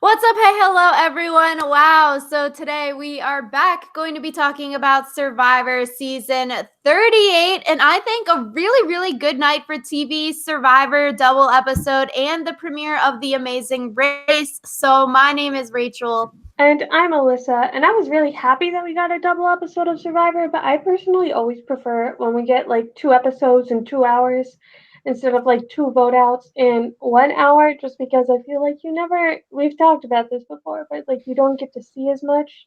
What's up? Hey, hello, everyone. Wow. So today we are back going to be talking about Survivor season 38. And I think a really, really good night for TV, Survivor double episode, and the premiere of The Amazing Race. So my name is Rachel. And I'm Alyssa, and I was really happy that we got a double episode of Survivor, but I personally always prefer when we get like two episodes in 2 hours instead of like two vote outs in 1 hour, just because I feel like we've talked about this before, but like you don't get to see as much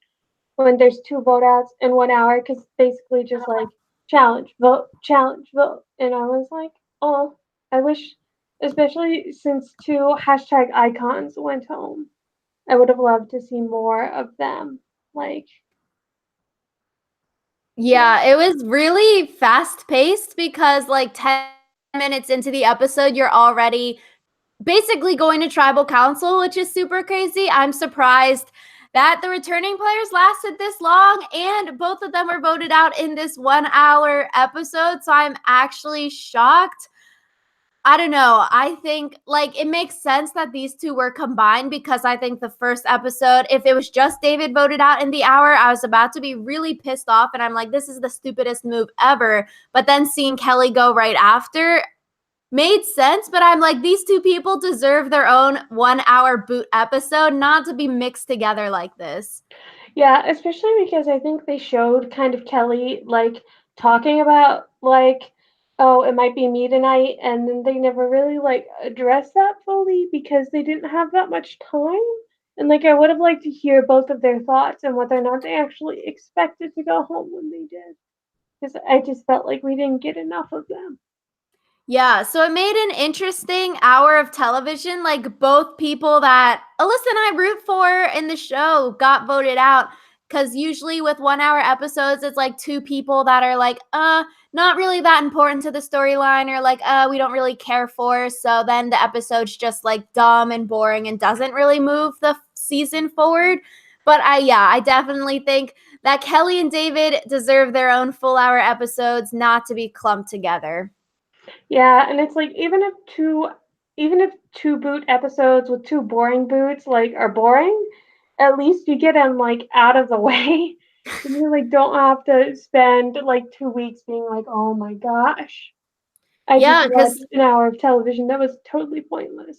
when there's two vote outs in 1 hour because it's basically just like challenge, vote. And I was like, oh, I wish, especially since two hashtag icons went home. I would have loved to see more of them. Like, yeah. Yeah, it was really fast paced because, like, 10 minutes into the episode, you're already basically going to tribal council, which is super crazy. I'm surprised that the returning players lasted this long and both of them were voted out in this 1 hour episode. So I'm actually shocked. I don't know. I think like it makes sense that these two were combined because I think the first episode, if it was just David voted out in the hour, I was about to be really pissed off. And I'm like, this is the stupidest move ever. But then seeing Kelley go right after, made sense, but I'm like, these two people deserve their own 1 hour boot episode, not to be mixed together like this. Yeah, especially because I think they showed kind of Kelly like talking about like, oh, it might be me tonight, and then they never really like addressed that fully because they didn't have that much time. And like I would have liked to hear both of their thoughts and whether or not they actually expected to go home when they did. Because I just felt like we didn't get enough of them. Yeah, so it made an interesting hour of television. Like both people that Alyssa and I root for in the show got voted out. Cause usually with 1 hour episodes, it's like two people that are like, not really that important to the storyline, or like, we don't really care for. So then the episode's just like dumb and boring and doesn't really move the season forward. But I definitely think that Kelley and David deserve their own full hour episodes, not to be clumped together. Yeah, and it's like even if two boot episodes with two boring boots like are boring, at least you get them like out of the way. And you like don't have to spend like 2 weeks being like, oh my gosh. I just Yeah, watched because an hour of television that was totally pointless.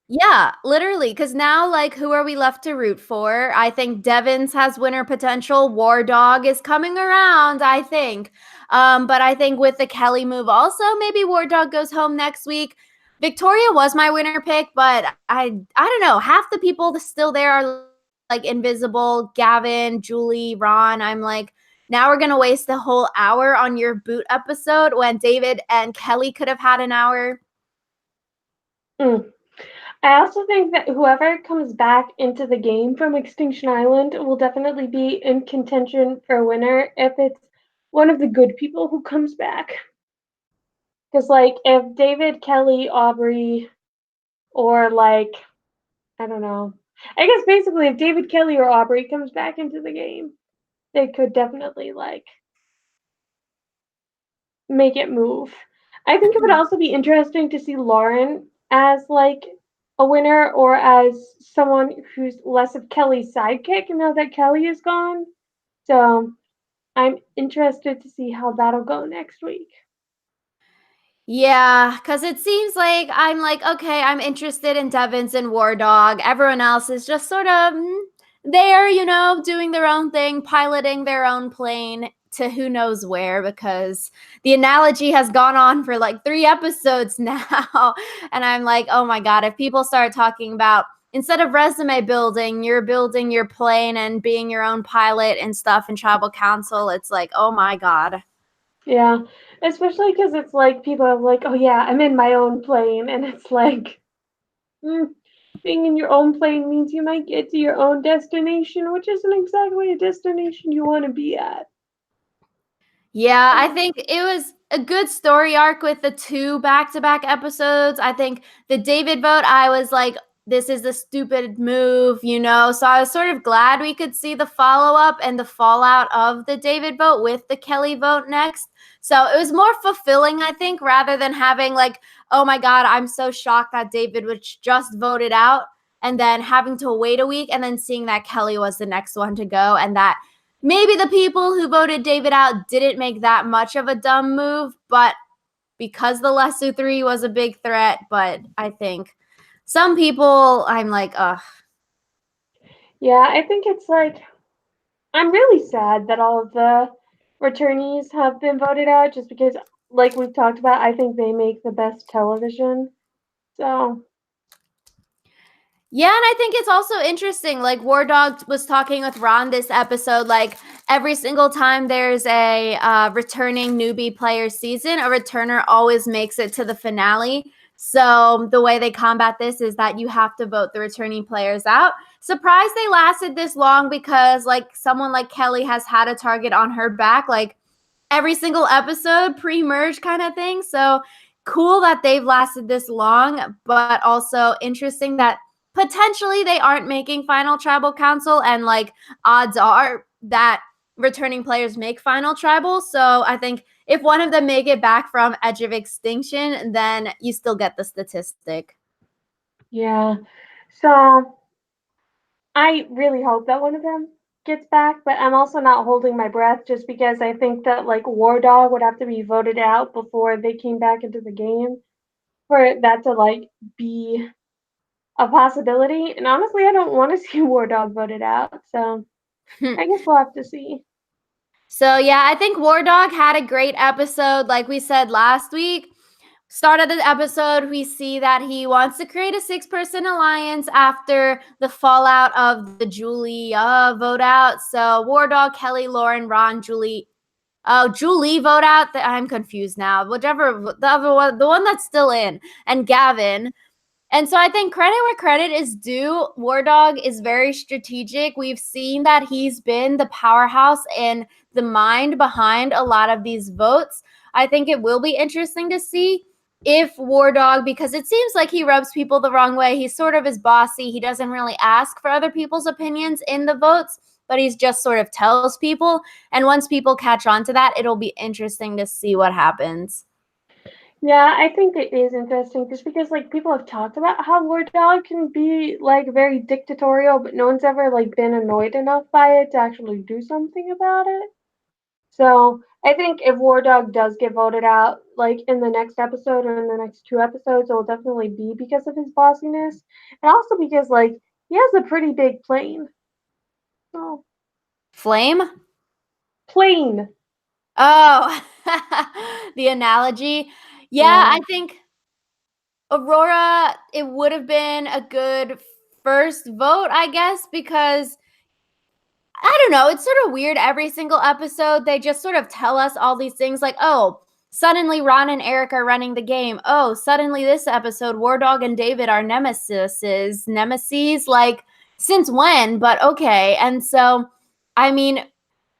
yeah, literally. Because now, like, who are we left to root for? I think Devins has winner potential. Wardog is coming around, I think. But I think with the Kelley move, also maybe Wardog goes home next week. Victoria was my winner pick, but I don't know. Half the people still there are like invisible. Gavin, Julie, Ron. I'm like, now we're gonna waste the whole hour on your boot episode when David and Kelley could have had an hour. Mm. I also think that whoever comes back into the game from Extinction Island will definitely be in contention for a winner if it's one of the good people who comes back. Because, like, if David, Kelley, Aubrey, or, like, I don't know. I guess basically, if David, Kelley, or Aubrey comes back into the game, they could definitely, like, make it move. I think it would also be interesting to see Lauren as, like, a winner or as someone who's less of Kelly's sidekick now that Kelley is gone. So I'm interested to see how that'll go next week. Yeah, because it seems like I'm like, okay, I'm interested in Devins and Wardog. Everyone else is just sort of there, doing their own thing, piloting their own plane to who knows where, because the analogy has gone on for like 3 episodes now. And I'm like, oh my God, if people start talking about instead of resume building, you're building your plane and being your own pilot and stuff in tribal council, it's like, oh my God. Yeah, especially because it's like people are like, oh yeah, I'm in my own plane, and it's like, mm, being in your own plane means you might get to your own destination, which isn't exactly a destination you want to be at. Yeah, I think it was a good story arc with the two back-to-back episodes. I think the David vote, I was like, this is a stupid move. So I was sort of glad we could see the follow-up and the fallout of the David vote with the Kelley vote next. So it was more fulfilling, I think, rather than having like, oh my God, I'm so shocked that David was just voted out. and then having to wait a week and then seeing that Kelley was the next one to go, and that maybe the people who voted David out didn't make that much of a dumb move, but because the Lesu 3 was a big threat. But I think some people, I'm like, ugh. Yeah, I think it's like, I'm really sad that all of the returnees have been voted out just because, like we've talked about, I think they make the best television. So, Yeah, and I think it's also interesting. Like Wardog was talking with Ron this episode. Like every single time there's a returning newbie player season, a returner always makes it to the finale. So the way they combat this is that you have to vote the returning players out. Surprised they lasted this long because like someone like Kelley has had a target on her back like every single episode pre-merge kind of thing. So cool that they've lasted this long, but also interesting that potentially they aren't making final tribal council, and like odds are that returning players make final tribal. So I think if one of them make it back from Edge of Extinction, then you still get the statistic. yeah. So, I really hope that one of them gets back, but I'm also not holding my breath just because I think that like Wardog would have to be voted out before they came back into the game for that to like be a possibility. And honestly, I don't want to see Wardog voted out, so I guess we'll have to see. So yeah, I think Wardog had a great episode. Like we said last week, start of the episode, we see that he wants to create a 6-person alliance after the fallout of the Julia vote out. So Wardog, Kelley, Lauren, Ron, Julie. Oh, Julie vote out. I'm confused now. Whichever the other one, the one that's still in, and Gavin. And so I think credit where credit is due. Wardog is very strategic. We've seen that he's been the powerhouse and the mind behind a lot of these votes. I think it will be interesting to see if Wardog, because it seems like he rubs people the wrong way. He sort of is bossy. He doesn't really ask for other people's opinions in the votes, but he's just sort of tells people. And once people catch on to that, it'll be interesting to see what happens. Yeah, I think it is interesting just because like people have talked about how Wardog can be like very dictatorial, but no one's ever like been annoyed enough by it to actually do something about it. So I think if Wardog does get voted out, like in the next episode or in the next two episodes, it will definitely be because of his bossiness, and also because like he has a pretty big plane. So Flame? plane, Oh, the analogy. Yeah, yeah, I think Aurora, it would have been a good first vote, I guess, because I don't know, it's sort of weird every single episode. They just sort of tell us all these things like, oh, suddenly Ron and Eric are running the game. Oh, suddenly this episode, Wardog and David are nemesis. Like, since when? But okay. And so, I mean,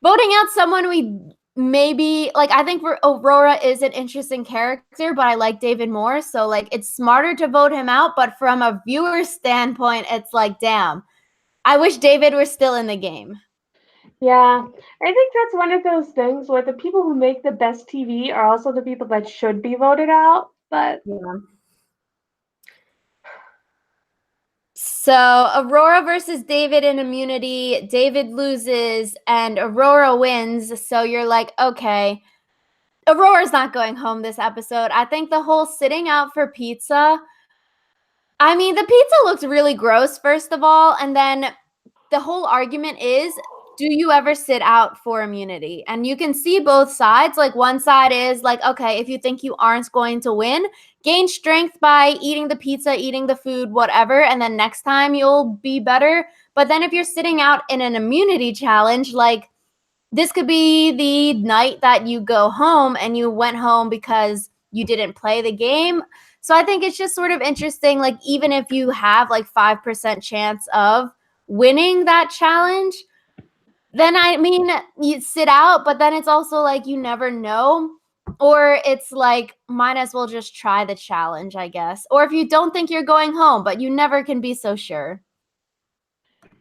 voting out someone we maybe like, I think Aurora is an interesting character, but I like David more. So like it's smarter to vote him out, but from a viewer standpoint, it's like, damn, I wish David were still in the game. yeah. I think that's one of those things where the people who make the best TV are also the people that should be voted out. But Yeah. So Aurora versus David in immunity. David loses and Aurora wins. So you're like, okay, Aurora's not going home this episode. I think the whole sitting out for pizza. I mean, the pizza looked really gross, first of all. And then the whole argument is, do you ever sit out for immunity? And you can see both sides. Like one side is like, okay, if you think you aren't going to win, gain strength by eating the pizza, eating the food, whatever, and then next time you'll be better. But then if you're sitting out in an immunity challenge, like this could be the night that you go home and you went home because you didn't play the game. So I think it's just sort of interesting. Like, even if you have like 5% chance of winning that challenge, then I mean, you sit out, but then it's also like you never know. Or it's like, might as well just try the challenge, I guess. Or if you don't think you're going home, but you never can be so sure.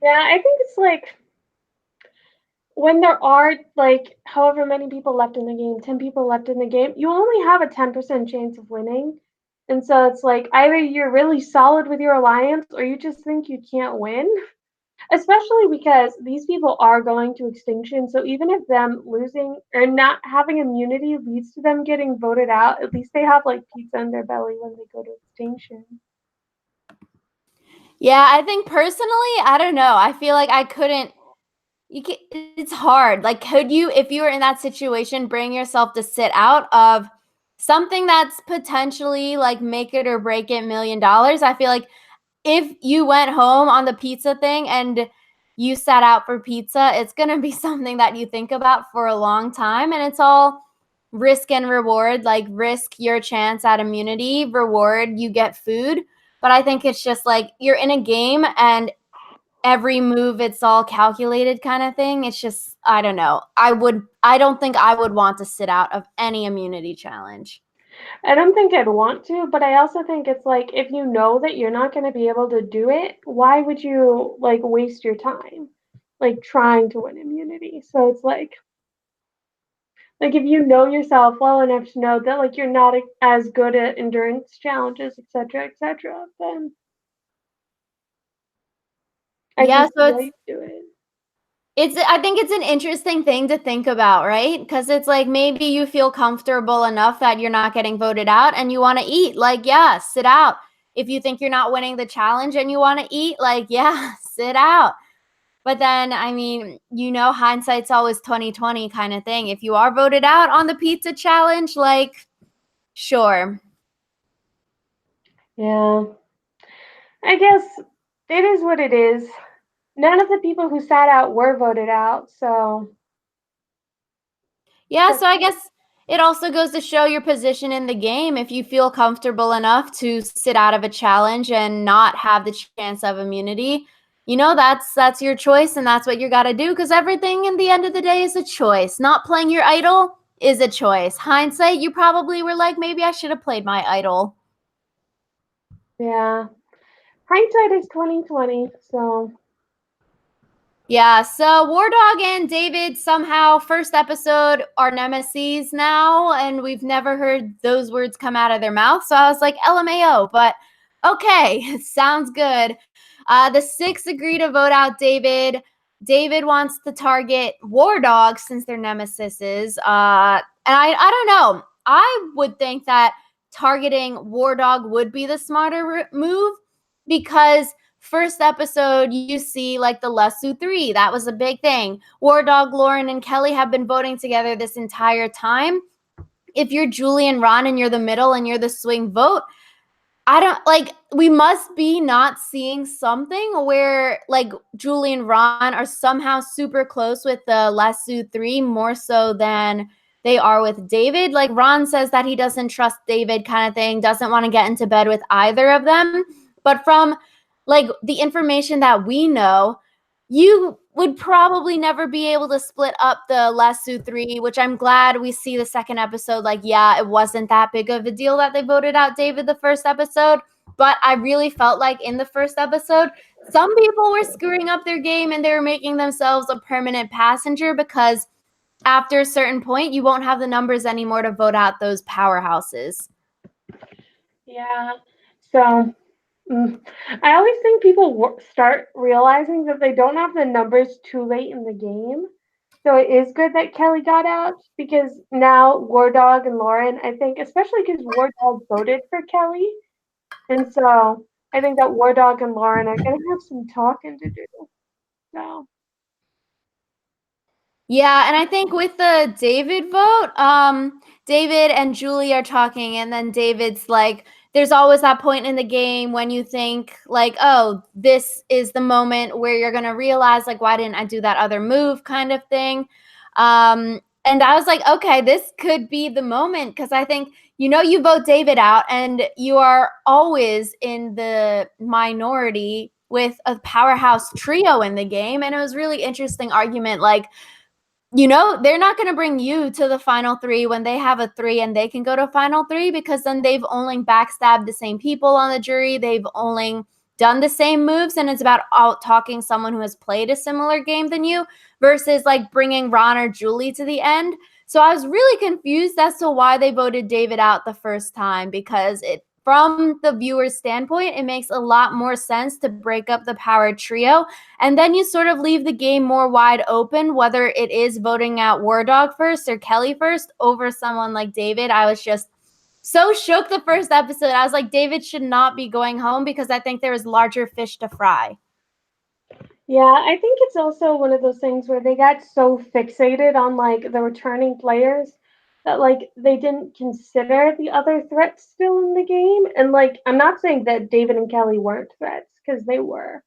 yeah, I think it's like when there are like however many people left in the game, 10 people left in the game, you only have a 10% chance of winning. And so it's like either you're really solid with your alliance or you just think you can't win. Especially because these people are going to extinction, so even if them losing or not having immunity leads to them getting voted out, at least they have like pizza in their belly when they go to extinction. Yeah, I think personally, I don't know. I feel like I couldn't. You can, it's hard. Like, could you, if you were in that situation, bring yourself to sit out of something that's potentially like make it or break it $1,000,000? I feel like if you went home on the pizza thing and you sat out for pizza, it's going to be something that you think about for a long time. And it's all risk and reward, like risk your chance at immunity, reward you get food. But I think it's just like you're in a game and every move it's all calculated kind of thing. It's just, I don't know. I don't think I would want to sit out of any immunity challenge. I don't think I'd want to, but I also think it's like if you know that you're not going to be able to do it, why would you like waste your time like trying to win immunity? So it's like if you know yourself well enough to know that like you're not as good at endurance challenges, etc., then I can Yeah, see so why you do it. I think it's an interesting thing to think about, right? Because it's like maybe you feel comfortable enough that you're not getting voted out and you want to eat. Like, yeah, sit out. If you think you're not winning the challenge and you want to eat, like, yeah, sit out. But then, I mean, hindsight's always 2020 kind of thing. If you are voted out on the pizza challenge, like, sure. Yeah, I guess it is what it is. None of the people who sat out were voted out, so Yeah, that's so I guess it also goes to show your position in the game. If you feel comfortable enough to sit out of a challenge and not have the chance of immunity, that's your choice and that's what you got to do because everything in the end of the day is a choice. Not playing your idol is a choice. Hindsight, you probably were like, maybe I should have played my idol. yeah. Hindsight is 2020, so Yeah, so Wardog and David somehow first episode are nemesis now, and we've never heard those words come out of their mouth. So I was like, LMAO, but okay, sounds good. The six agree to vote out David. David wants to target Wardog since they're nemesises. And I don't know. I would think that targeting Wardog would be the smarter move because first episode, you see like the Lesu 3. That was a big thing. Wardog, Lauren, and Kelley have been voting together this entire time. If you're Julie and Ron and you're the middle and you're the swing vote, I don't like we must be not seeing something where like Julie and Ron are somehow super close with the Lesu 3 more so than they are with David. Like Ron says that he doesn't trust David kind of thing, doesn't want to get into bed with either of them. But from like the information that we know, you would probably never be able to split up the Lesu 3, which I'm glad we see the second episode. Like, yeah, it wasn't that big of a deal that they voted out David the first episode. But I really felt like in the first episode, some people were screwing up their game and they were making themselves a permanent passenger because after a certain point, you won't have the numbers anymore to vote out those powerhouses. yeah. So I always think people start realizing that they don't have the numbers too late in the game. So it is good that Kelley got out because now Wardog and Lauren, I think, especially because Wardog voted for Kelley, and so I think that Wardog and Lauren are going to have some talking to do. So Yeah, and I think with the David vote, David and Julie are talking, and then David's like, there's always that point in the game when you think, like, oh, this is the moment where you're gonna realize, like, why didn't I do that other move kind of thing. And I was like, okay, this could be the moment because I think, you vote David out, and you are always in the minority with a powerhouse trio in the game. And it was really interesting argument, like, they're not going to bring you to the final three when they have a 3 and they can go to final 3 because then they've only backstabbed the same people on the jury. They've only done the same moves, and it's about out talking someone who has played a similar game than you versus like bringing Ron or Julie to the end. So I was really confused as to why they voted David out the first time because it from the viewer's standpoint, it makes a lot more sense to break up the power trio. And then you sort of leave the game more wide open, whether it is voting out Wardog first or Kelley first over someone like David. I was just so shook the first episode. I was like, David should not be going home because I think there was larger fish to fry. Yeah, I think it's also one of those things where they got so fixated on like the returning players that like they didn't consider the other threats still in the game. And like I'm not saying that David and Kelley weren't threats because they were.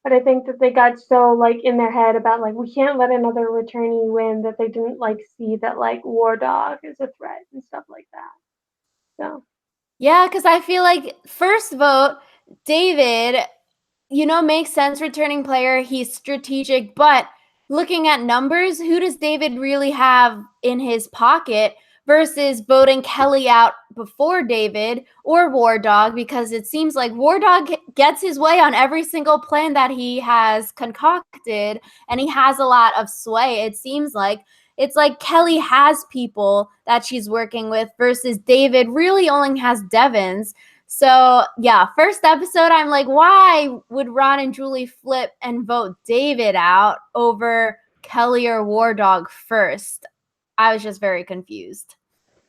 But I think that they got so like in their head about like we can't let another returnee win that they didn't like see that like Wardog is a threat and stuff like that. So Yeah, because I feel like first vote, David, makes sense returning player. He's strategic, but looking at numbers, who does David really have in his pocket versus voting Kelley out before David or Wardog? Because it seems like Wardog gets his way on every single plan that he has concocted, and he has a lot of sway. It seems like it's like Kelley has people that she's working with versus David really only has Devons. So, yeah, first episode, I'm like, why would Ron and Julie flip and vote David out over Kelley or Wardog first? I was just very confused.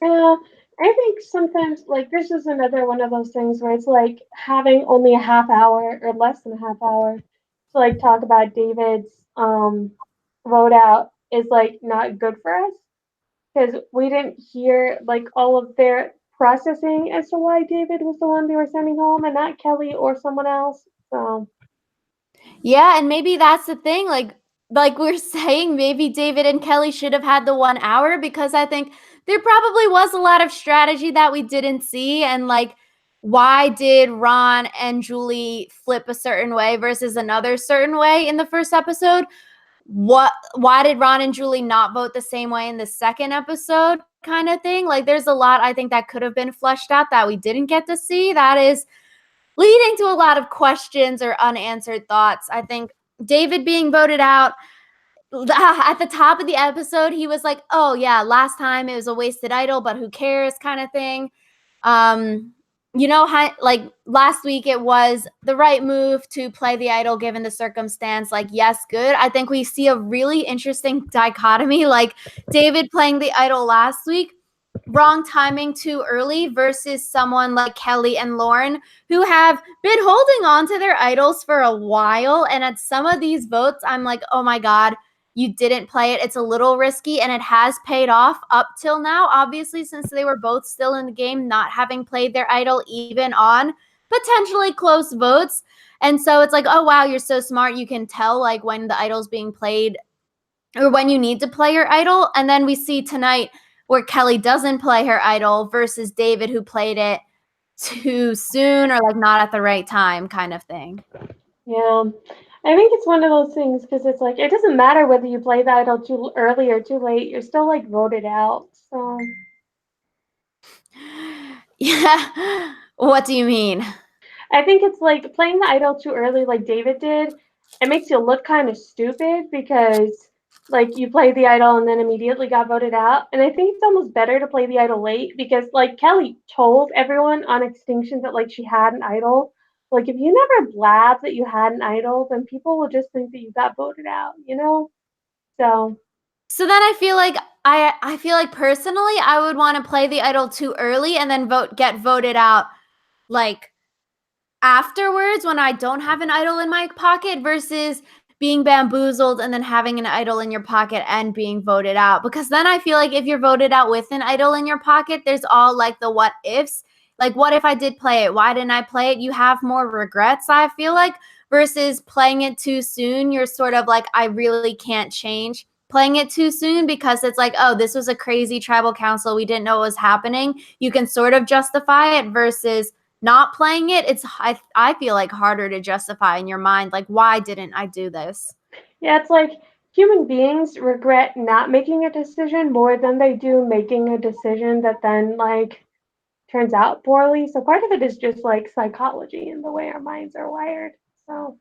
yeah, I think sometimes like this is another one of those things where it's like having only a half hour or less than a half hour to like talk about David's vote out is like not good for us because we didn't hear like all of their processing as to why David was the one they were sending home and not Kelley or someone else. So Yeah, and maybe that's the thing. Like we're saying, maybe David and Kelley should have had the 1 hour because I think there probably was a lot of strategy that we didn't see. And like, why did Ron and Julie flip a certain way versus another certain way in the first episode? Why did Ron and Julie not vote the same way in the second episode kind of thing? Like there's a lot I think that could have been fleshed out that we didn't get to see. That is leading to a lot of questions or unanswered thoughts. I think David being voted out at the top of the episode, he was like, "Oh yeah, last time it was a wasted idol, but who cares?" kind of thing. Um, how like last week it was the right move to play the idol given the circumstance. Like, yes, good. I think we see a really interesting dichotomy. Like David playing the idol last week, wrong timing too early versus someone like Kelley and Lauren who have been holding on to their idols for a while. And at some of these votes, I'm like, oh my God, you didn't play it. It's a little risky, and it has paid off up till now, obviously, since they were both still in the game, not having played their idol even on potentially close votes. And so it's like, oh, wow, you're so smart. You can tell like when the idol's being played or when you need to play your idol. And then we see tonight where Kelley doesn't play her idol versus David, who played it too soon or like not at the right time kind of thing. yeah. I think it's one of those things because it's like it doesn't matter whether you play the idol too early or too late, you're still like voted out. So Yeah. What do you mean? I think it's like playing the idol too early, like David did. It makes you look kind of stupid because like you played the idol and then immediately got voted out. And I think it's almost better to play the idol late because like Kelley told everyone on Extinction that like she had an idol. Like if you never blab that you had an idol, then people will just think that you got voted out, you know? So So then I feel like personally I would want to play the idol too early and then get voted out like afterwards when I don't have an idol in my pocket versus being bamboozled and then having an idol in your pocket and being voted out. Because then I feel like if you're voted out with an idol in your pocket, there's all like the what ifs. Like, what if I did play it? Why didn't I play it? You have more regrets, I feel like, versus playing it too soon. You're sort of like, I really can't change playing it too soon because it's like, oh, this was a crazy tribal council. We didn't know what was happening. You can sort of justify it versus not playing it. I feel like harder to justify in your mind, like, why didn't I do this? yeah, it's like human beings regret not making a decision more than they do making a decision that then like turns out poorly. So part of it is just like psychology and the way our minds are wired. So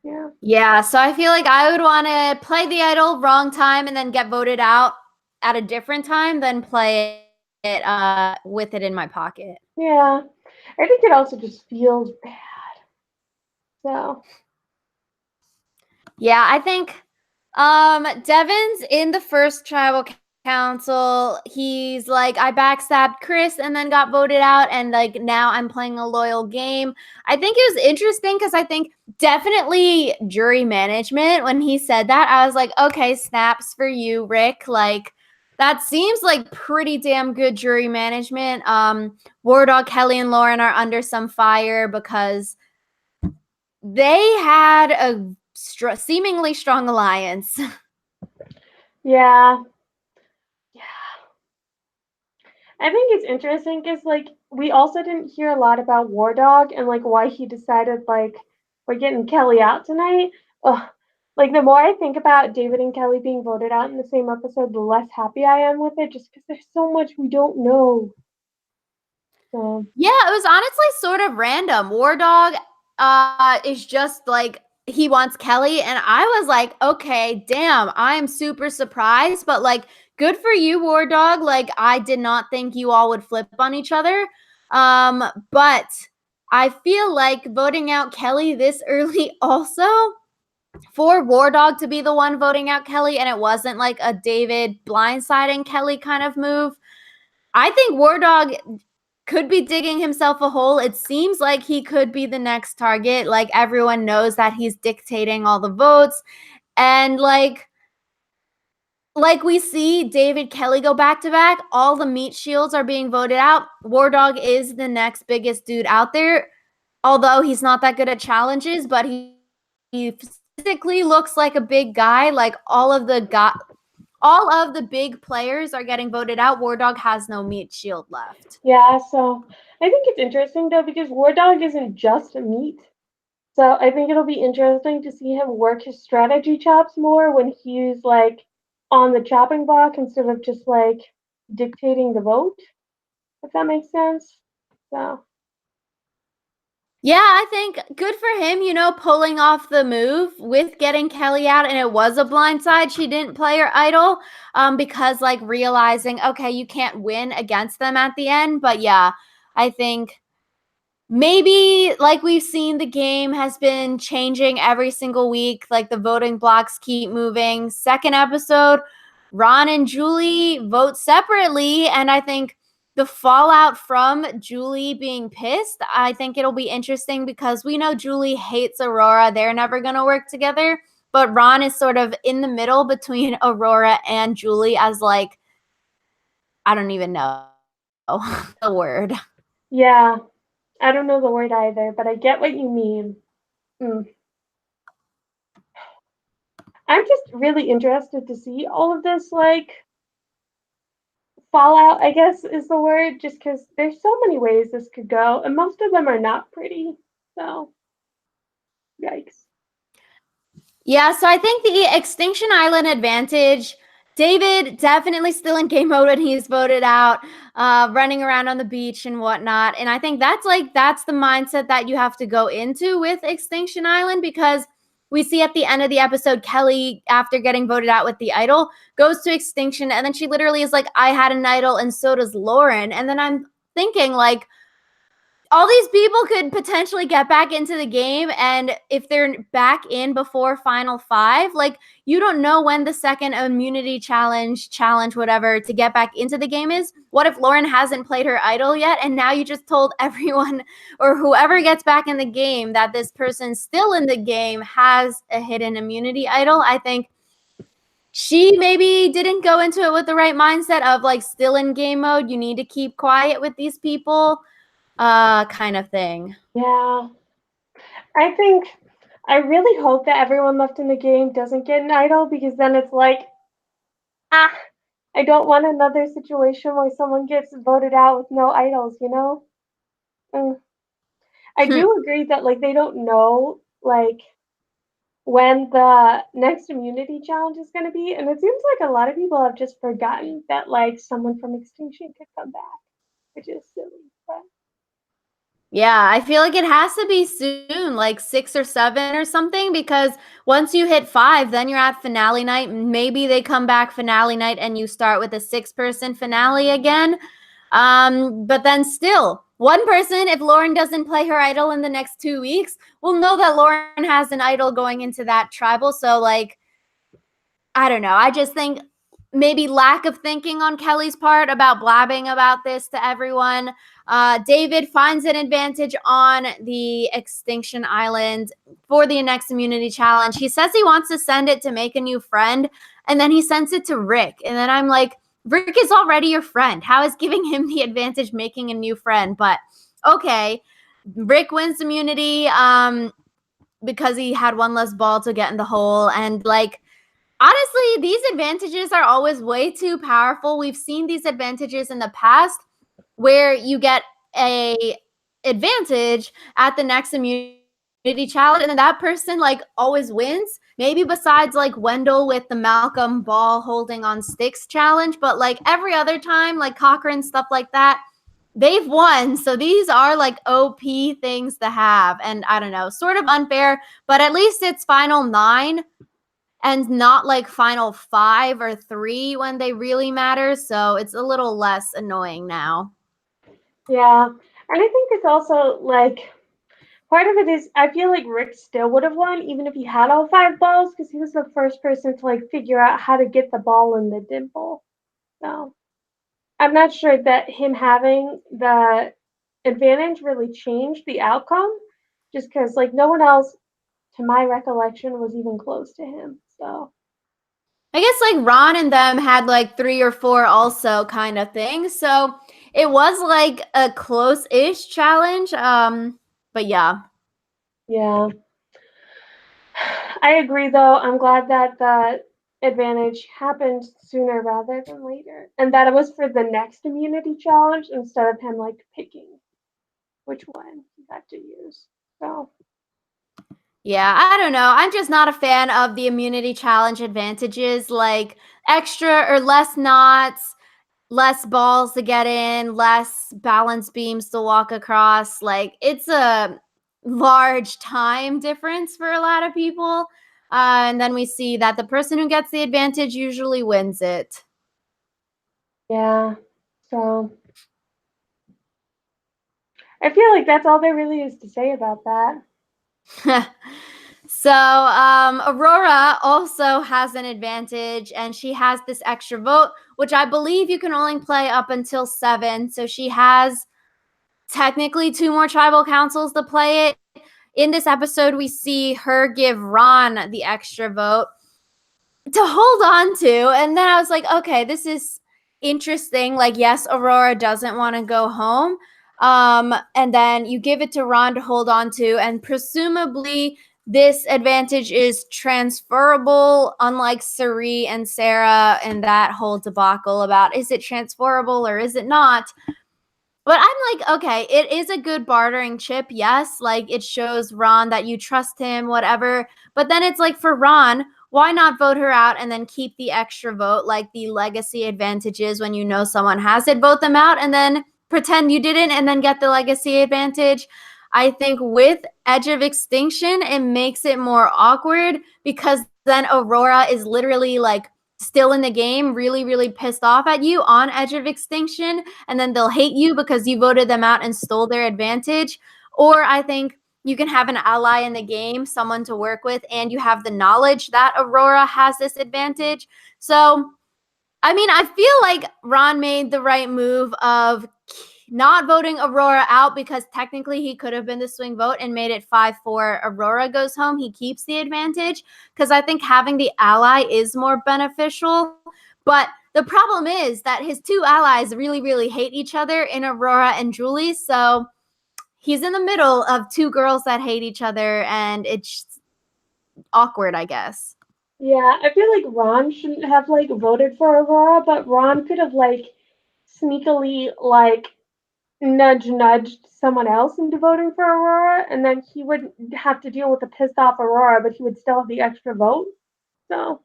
yeah. Yeah, so I feel like I would want to play the idol wrong time and then get voted out at a different time than play with it in my pocket. Yeah. I think it also just feels bad. So, Yeah, I think Devin's in the first tribal council. He's like, I backstabbed Chris and then got voted out, and like now I'm playing a loyal game. I think it was interesting because I think definitely jury management. When he said that, I was like, okay, snaps for you, Rick. Like that seems like pretty damn good jury management. Wardog, Kelley, and Lauren are under some fire because they had a seemingly strong alliance. yeah. Yeah. I think it's interesting because, like, we also didn't hear a lot about Wardog and, like, why he decided, like, we're getting Kelley out tonight. Ugh. Like, the more I think about David and Kelley being voted out in the same episode, the less happy I am with it, just because there's so much we don't know. So, Yeah, it was honestly sort of random. Wardog is just like he wants Kelley, and I was like, okay, damn, I'm super surprised, but like good for you, Wardog. Like I did not think you all would flip on each other. But I feel like voting out Kelley this early also for Wardog to be the one voting out Kelley, and it wasn't like a David blindsiding Kelley kind of move. I think Wardog could be digging himself a hole. It seems like he could be the next target. Like everyone knows that he's dictating all the votes. And we see David Kelley go back to back, all the meat shields are being voted out. Wardog is the next biggest dude out there, although he's not that good at challenges, but he physically looks like a big guy. Like all of the big players are getting voted out. Wardog has no meat shield left. yeah, so I think it's interesting, though, because Wardog isn't just a meat. So I think it'll be interesting to see him work his strategy chops more when he's like on the chopping block instead of just like dictating the vote, if that makes sense. So Yeah, I think good for him, pulling off the move with getting Kelley out. And it was a blindside. She didn't play her idol because, like, realizing, okay, you can't win against them at the end. But yeah, I think maybe like we've seen the game has been changing every single week. Like the voting blocks keep moving. Second episode, Ron and Julie vote separately. And I think the fallout from Julie being pissed, I think it'll be interesting because we know Julie hates Aurora. They're never going to work together. But Ron is sort of in the middle between Aurora and Julie as like, I don't even know the word. yeah, I don't know the word either, but I get what you mean. Mm. I'm just really interested to see all of this like fallout, I guess is the word, just because there's so many ways this could go, and most of them are not pretty. So yikes. Yeah, so I think the Extinction Island advantage, David definitely still in game mode when he's voted out, running around on the beach and whatnot. And I think that's the mindset that you have to go into with Extinction Island because we see at the end of the episode, Kelley, after getting voted out with the idol, goes to Extinction. And then she literally is like, I had an idol and so does Lauren. And then I'm thinking like, all these people could potentially get back into the game, and if they're back in before final 5, like you don't know when the second immunity challenge whatever to get back into the game is. What if Lauren hasn't played her idol yet, and now you just told everyone or whoever gets back in the game that this person still in the game has a hidden immunity idol? I think she maybe didn't go into it with the right mindset of like still in game mode, you need to keep quiet with these people, kind of thing. Yeah, I think I really hope that everyone left in the game doesn't get an idol because then it's like, ah, I don't want another situation where someone gets voted out with no idols, you know? Mm. I do agree that like they don't know like when the next immunity challenge is going to be, and it seems like a lot of people have just forgotten that like someone from Extinction could come back, which is silly. But Yeah, I feel like it has to be soon, like 6 or 7 or something, because once you hit 5, then you're at finale night. Maybe they come back finale night and you start with a 6-person finale again. But then still, one person, if Lauren doesn't play her idol in the next 2 weeks, will know that Lauren has an idol going into that tribal. So, like, I don't know. I just think maybe lack of thinking on Kelley's part about blabbing about this to everyone. David finds an advantage on the Extinction Island for the next immunity challenge. He says he wants to send it to make a new friend, and then he sends it to Rick. And then I'm like, Rick is already your friend. How is giving him the advantage making a new friend? But okay, Rick wins immunity because he had one less ball to get in the hole. And like, honestly, these advantages are always way too powerful. We've seen these advantages in the past where you get a advantage at the next immunity challenge, and then that person like always wins. Maybe besides like Wendell with the Malcolm ball holding on sticks challenge, but like every other time, like Cochran, stuff like that, they've won. So these are like OP things to have. And I don't know, sort of unfair, but at least it's final 9 and not like final 5 or 3 when they really matter. So it's a little less annoying now. Yeah. And I think it's also like part of it is I feel like Rick still would have won even if he had all 5 balls because he was the first person to like figure out how to get the ball in the dimple. So I'm not sure that him having the advantage really changed the outcome just because like no one else to my recollection was even close to him. So I guess like Ron and them had like 3 or 4 also kind of thing. So it was like a close-ish challenge. But yeah. yeah. I agree though. I'm glad that the advantage happened sooner rather than later. And that it was for the next immunity challenge instead of him like picking which one he had to use. So Yeah, I don't know. I'm just not a fan of the immunity challenge advantages, like extra or less knots, less balls to get in, less balance beams to walk across. Like it's a large time difference for a lot of people. And then we see that the person who gets the advantage usually wins it. yeah. So I feel like that's all there really is to say about that. So Aurora also has an advantage, and she has this extra vote, which I believe you can only play up until 7. So she has technically 2 more tribal councils to play it. In this episode, we see her give Ron the extra vote to hold on to. And then I was like, okay, this is interesting. Like, yes, Aurora doesn't want to go home. And then you give it to Ron to hold on to. And presumably, this advantage is transferable, unlike Sari and Sarah and that whole debacle about is it transferable or is it not? But I'm like, okay, it is a good bartering chip. Yes, like it shows Ron that you trust him, whatever. But then it's like for Ron, why not vote her out and then keep the extra vote, like the legacy advantages when you know someone has it, vote them out and then pretend you didn't and then get the legacy advantage. I think with Edge of Extinction, it makes it more awkward because then Aurora is literally like still in the game, really, really pissed off at you on Edge of Extinction, and then they'll hate you because you voted them out and stole their advantage. Or I think you can have an ally in the game, someone to work with, and you have the knowledge that Aurora has this advantage. So, I mean, I feel like Ron made the right move of not voting Aurora out because technically he could have been the swing vote and made it 5-4. Aurora goes home. He keeps the advantage because I think having the ally is more beneficial. But the problem is that his 2 allies really, really hate each other in Aurora and Julie. So he's in the middle of 2 girls that hate each other, and it's awkward, I guess. Yeah, I feel like Ron shouldn't have like voted for Aurora, but Ron could have like sneakily like nudged someone else into voting for Aurora, and then he wouldn't have to deal with the pissed off Aurora, but he would still have the extra vote. So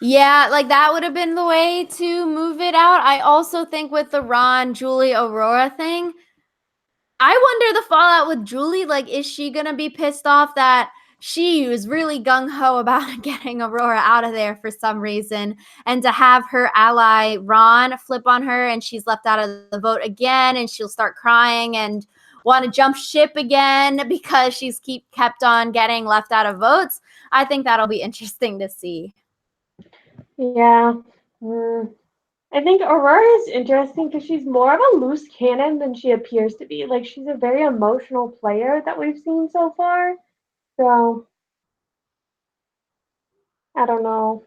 Yeah, like that would have been the way to move it out. I also think with the Ron, Julie, Aurora thing, I wonder the fallout with Julie. Like, is she gonna be pissed off that she was really gung-ho about getting Aurora out of there for some reason. And to have her ally Ron flip on her and she's left out of the vote again and she'll start crying and want to jump ship again because she's kept on getting left out of votes. I think that'll be interesting to see. Yeah. I think Aurora is interesting because she's more of a loose cannon than she appears to be. Like, she's a very emotional player that we've seen so far. So, I don't know.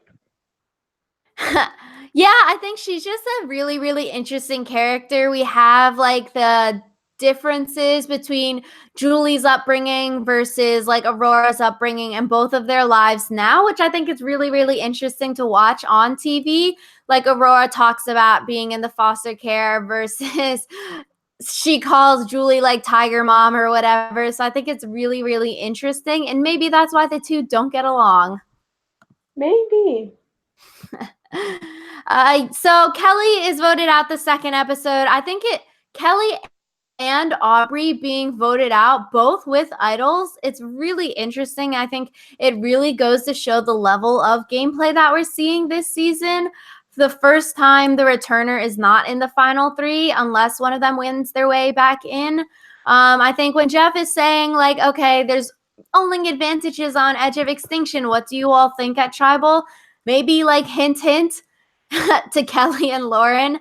Yeah, I think she's just a really, really interesting character. We have like the differences between Julie's upbringing versus like Aurora's upbringing and both of their lives now, which I think is really, really interesting to watch on TV. Like Aurora talks about being in the foster care versus she calls Julie like Tiger Mom or whatever. So I think it's really, really interesting. And maybe that's why the two don't get along. Maybe. So Kelley is voted out the second episode. I think Kelley and Aubrey being voted out, both with idols. It's really interesting. I think it really goes to show the level of gameplay that we're seeing this season. The first time the returner is not in the final three unless one of them wins their way back in. I think when Jeff is saying like, okay, there's only advantages on Edge of Extinction. What do you all think at Tribal? Maybe like hint, hint to Kelley and Lauren.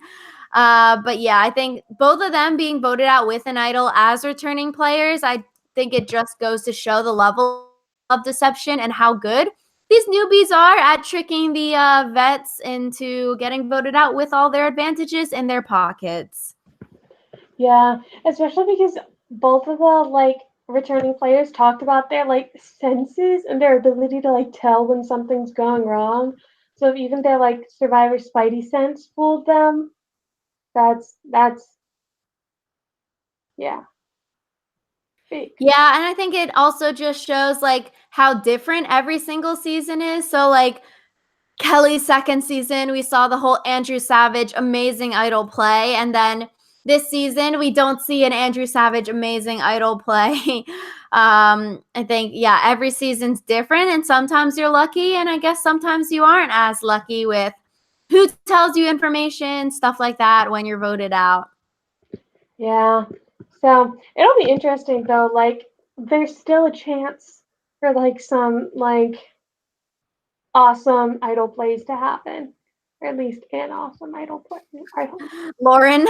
But yeah, I think both of them being voted out with an idol as returning players, I think it just goes to show the level of deception and how good these newbies are at tricking the vets into getting voted out with all their advantages in their pockets. Yeah, especially because both of the like returning players talked about their like senses and their ability to like tell when something's going wrong. So if even their like survivor spidey sense fooled them, that's yeah, big. Yeah, and I think it also just shows like how different every single season is. So like Kelley's second season, we saw the whole Andrew Savage amazing idol play. And then this season, we don't see an Andrew Savage amazing idol play. I think, yeah, every season's different. And sometimes you're lucky. And I guess sometimes you aren't as lucky with who tells you information, stuff like that when you're voted out. Yeah. So it'll be interesting though. Like, there's still a chance for like some like awesome idol plays to happen, or at least an awesome idol play. Lauren.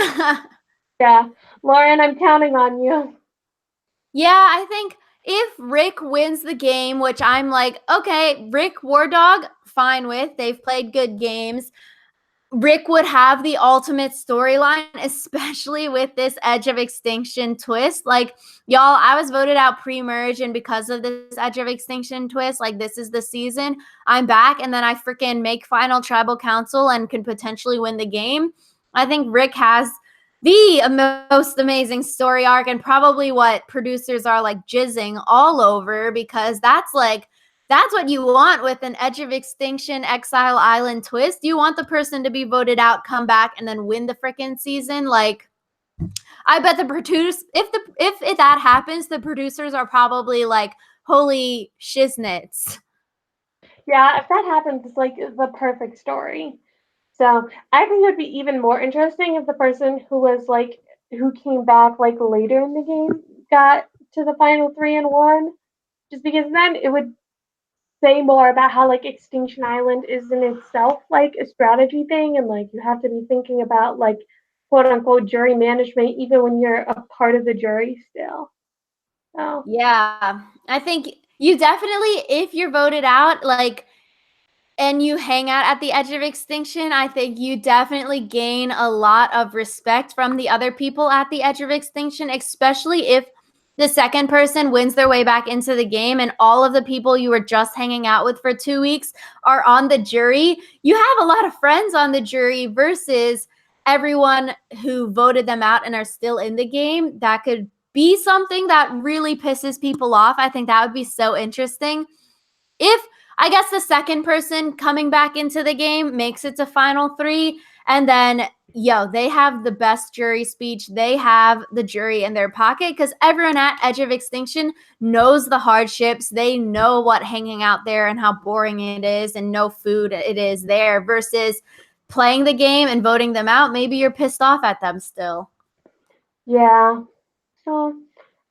Yeah, Lauren, I'm counting on you. Yeah, I think if Rick wins the game, which I'm like, okay, Rick Wardog, fine with. They've played good games. Rick would have the ultimate storyline, especially with this Edge of Extinction twist. Like, y'all, I was voted out pre-merge, and because of this Edge of Extinction twist, like, this is the season. I'm back, and then I freaking make final tribal council and can potentially win the game. I think Rick has the most amazing story arc and probably what producers are like jizzing all over, because that's what you want with an Edge of Extinction Exile Island twist. You want the person to be voted out, come back, and then win the freaking season. Like, I bet the producers, if that happens, the producers are probably like, holy shiznits. Yeah, if that happens, it's like the perfect story. So I think it would be even more interesting if the person who was like who came back like later in the game got to the final three and won. Just because then it would say more about how like Extinction Island is in itself like a strategy thing, and like you have to be thinking about like quote unquote jury management even when you're a part of the jury still. So Yeah, I think you definitely, if you're voted out, like, and you hang out at the Edge of Extinction, I think you definitely gain a lot of respect from the other people at the Edge of Extinction, especially if the second person wins their way back into the game and all of the people you were just hanging out with for 2 weeks are on the jury. You have a lot of friends on the jury versus everyone who voted them out and are still in the game. That could be something that really pisses people off. I think that would be so interesting. If I guess the second person coming back into the game makes it to final three, and then they have the best jury speech. They have the jury in their pocket because everyone at Edge of Extinction knows the hardships. They know what hanging out there and how boring it is and no food it is there versus playing the game and voting them out. Maybe you're pissed off at them still. Yeah. So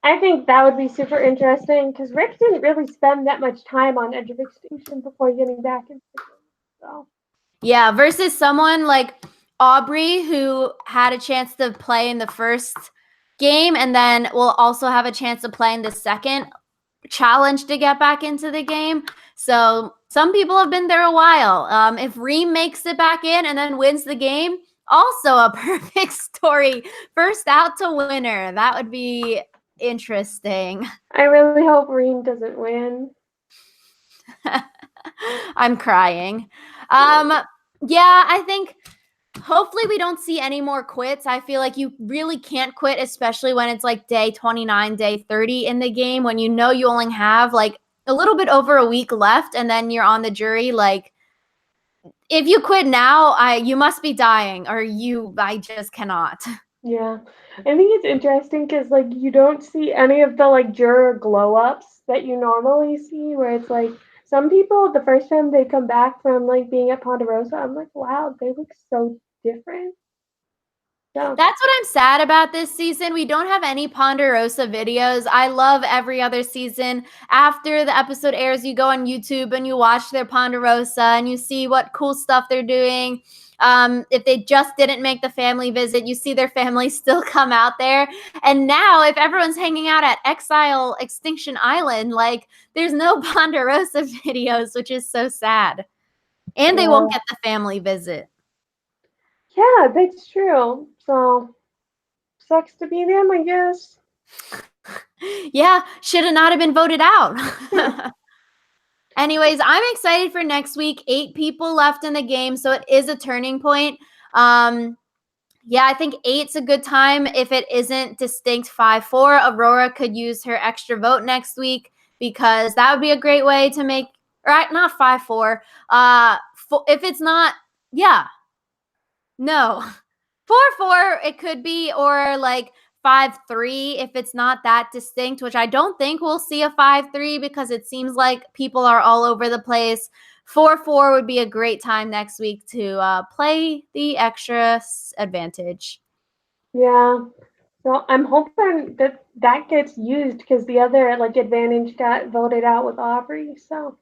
I think that would be super interesting because Rick didn't really spend that much time on Edge of Extinction before getting back into the game. So Yeah, versus someone like Aubrey who had a chance to play in the first game and then will also have a chance to play in the second challenge to get back into the game. So some people have been there a while. If Reem makes it back in and then wins the game, also a perfect story. First out to winner. That would be interesting. I really hope Reem doesn't win. I'm crying. Yeah, I think hopefully we don't see any more quits. I feel like you really can't quit, especially when it's like day 29, day 30 in the game, when you know you only have like a little bit over a week left and then you're on the jury. Like, if you quit now, you must be dying or I just cannot. Yeah. I think it's interesting because like you don't see any of the like juror glow ups that you normally see where it's like some people the first time they come back from like being at Ponderosa, I'm like, wow, they look so different. So That's what I'm sad about this season. We don't have any Ponderosa videos. I love every other season. After the episode airs, you go on YouTube and you watch their Ponderosa and you see what cool stuff they're doing. If they just didn't make the family visit, you see their family still come out there. And now, if everyone's hanging out at Exile Extinction Island, like there's no Ponderosa videos, which is so sad. And they won't yeah. get the family visit. Yeah, that's true. So sucks to be them, I guess. Yeah, should have not have been voted out. Yeah. Anyways, I'm excited for next week. 8 people left in the game, so it is a turning point. Yeah, I think 8's a good time. If it isn't distinct 5-4, Aurora could use her extra vote next week because that would be a great way to make, right? Not 5-4. If it's not, yeah, no, 4-4, it could be, or like 5-3 if it's not that distinct, which I don't think we'll see a 5-3 because it seems like people are all over the place. 4-4 would be a great time next week to play the extra advantage. Yeah. So I'm hoping that that gets used because the other like advantage got voted out with Aubrey. So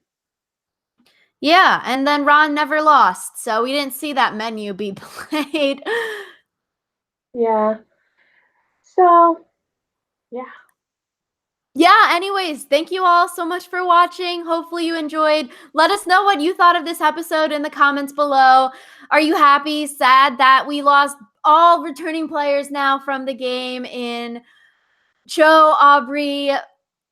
Yeah, and then Ron never lost, so we didn't see that menu be played. yeah. So yeah. Yeah, anyways, thank you all so much for watching. Hopefully you enjoyed. Let us know what you thought of this episode in the comments below. Are you happy, sad that we lost all returning players now from the game in Joe, Aubrey,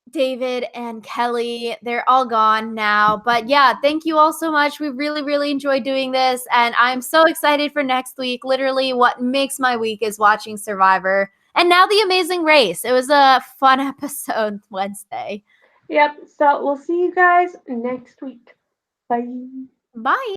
David, and Kelley? They're all gone now. But yeah, thank you all so much. We really, really enjoyed doing this. And I'm so excited for next week. Literally, what makes my week is watching Survivor. And now The Amazing Race. It was a fun episode Wednesday. Yep. So we'll see you guys next week. Bye. Bye.